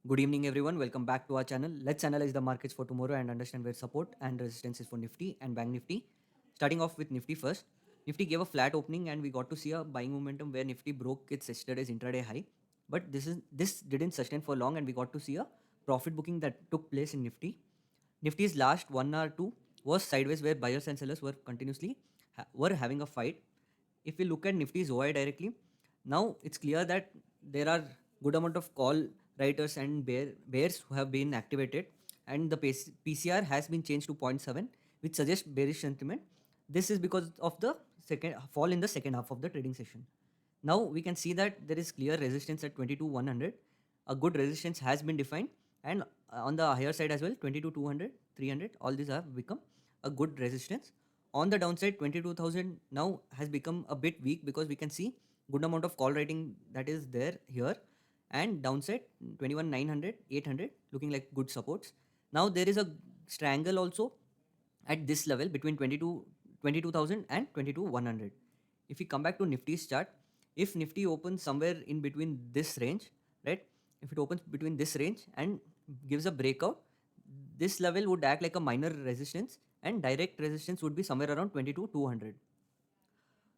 Good evening, everyone. Welcome back to our channel. Let's analyze the markets for tomorrow and understand where support and resistance is for Nifty and Bank Nifty. Starting off with Nifty first. Nifty gave a flat opening and we got to see a buying momentum where Nifty broke its yesterday's intraday high. But this didn't sustain for long and we got to see a profit booking that took place in Nifty. Nifty's last 1 or 2 was sideways where buyers and sellers were continuously were having a fight. If we look at Nifty's OI directly, now it's clear that there are good amount of call writers and bears who have been activated, and the PCR has been changed to zero point 0.7, which suggests bearish sentiment. This is because of the second fall in the second half of the trading session. Now we can see that there is clear resistance at 22,100. A good resistance has been defined, and on the higher side as well, 22,200, 300, all these have become a good resistance. On the downside, 22,000 now has become a bit weak because we can see good amount of call writing that is there here, and downside 21,900, 800 looking like good supports. Now there is a triangle also at this level between 22,000 and 22,100. If we come back to Nifty's chart, if Nifty opens somewhere in between this range, right? If it opens between this range and gives a breakout, this level would act like a minor resistance and direct resistance would be somewhere around 22,200.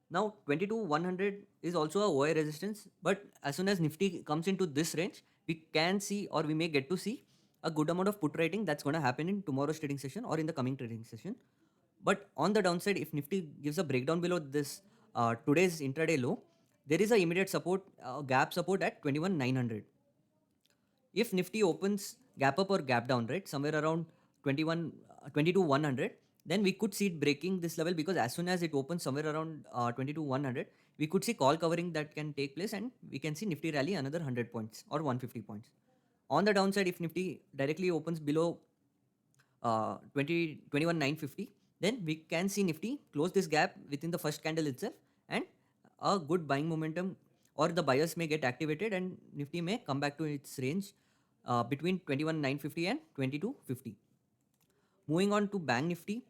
Now 22,100 is also a OI resistance, but as soon as Nifty comes into this range, we can see or we may get to see a good amount of put writing that's going to happen in tomorrow's trading session or in the coming trading session. But on the downside, if Nifty gives a breakdown below this today's intraday low, there is a immediate support gap support at 21,900. If Nifty opens gap up or gap down, right, somewhere around 22,100, then we could see it breaking this level, because as soon as it opens somewhere around 22,100, we could see call covering that can take place and we can see Nifty rally another 100 points or 150 points. On the downside, if Nifty directly opens below 21,950, then we can see Nifty close this gap within the first candle itself, and a good buying momentum or the buyers may get activated and Nifty may come back to its range between 21,950 and 2250. Moving on to Bank Nifty,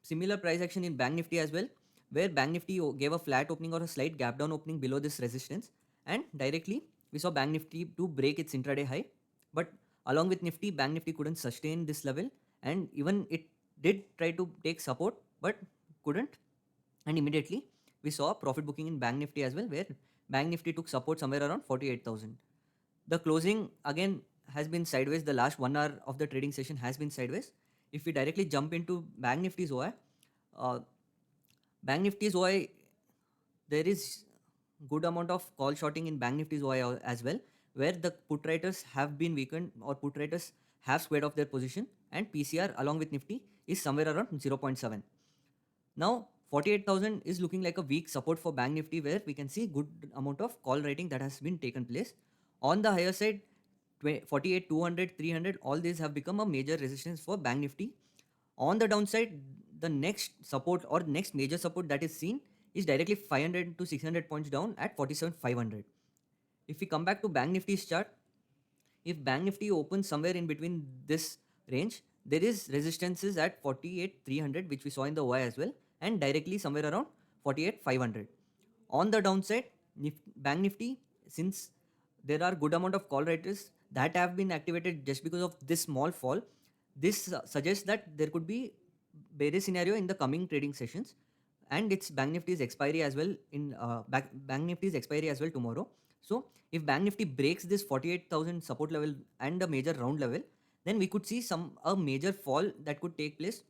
similar price action in Bank Nifty as well, where Bank Nifty gave a flat opening or a slight gap down opening below this resistance, and directly we saw Bank Nifty to break its intraday high. But along with Nifty, Bank Nifty couldn't sustain this level, and even it did try to take support but couldn't. And immediately we saw profit booking in Bank Nifty as well, where Bank Nifty took support somewhere around 48,000. The closing again has been sideways. The last 1 hour of the trading session has been sideways. If we directly jump into Bank Nifty's OI, uh, Bank Nifty's OI, there is good amount of call shorting in Bank Nifty's OI as well, where the put writers have been weakened or put writers have squared off their position, and PCR along with Nifty is somewhere around 0.7. Now 48,000 is looking like a weak support for Bank Nifty, where we can see good amount of call writing that has been taken place. On the higher side, 48, 200, 300, all these have become a major resistance for Bank Nifty. On the downside, the next support or next major support that is seen is directly 500 to 600 points down at 47,500. If we come back to Bank Nifty's chart, if Bank Nifty opens somewhere in between this range, there is resistances at 48,300, which we saw in the Y as well, and directly somewhere around 48,500. On the downside, Bank Nifty, since there are good amount of call writers that have been activated just because of this small fall, this suggests that there could be bearish scenario in the coming trading sessions, and it's Bank Nifty's expiry as well in Bank Nifty's expiry as well tomorrow. So if Bank Nifty breaks this 48,000 support level and a major round level, then we could see a major fall that could take place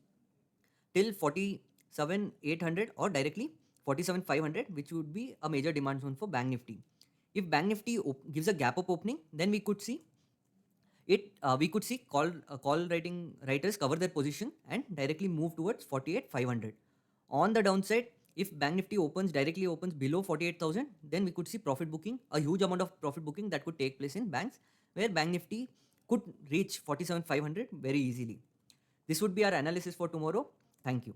till 47,800 or directly 47,500, which would be a major demand zone for Bank Nifty. If Bank Nifty gives a gap up opening, then we could see call writers cover their position and directly move towards 48,500. On the downside, if Bank Nifty directly opens below 48,000, then we could see profit booking, a huge amount of profit booking that could take place in banks, where Bank Nifty could reach 47,500 very easily. This would be our analysis for tomorrow. Thank you.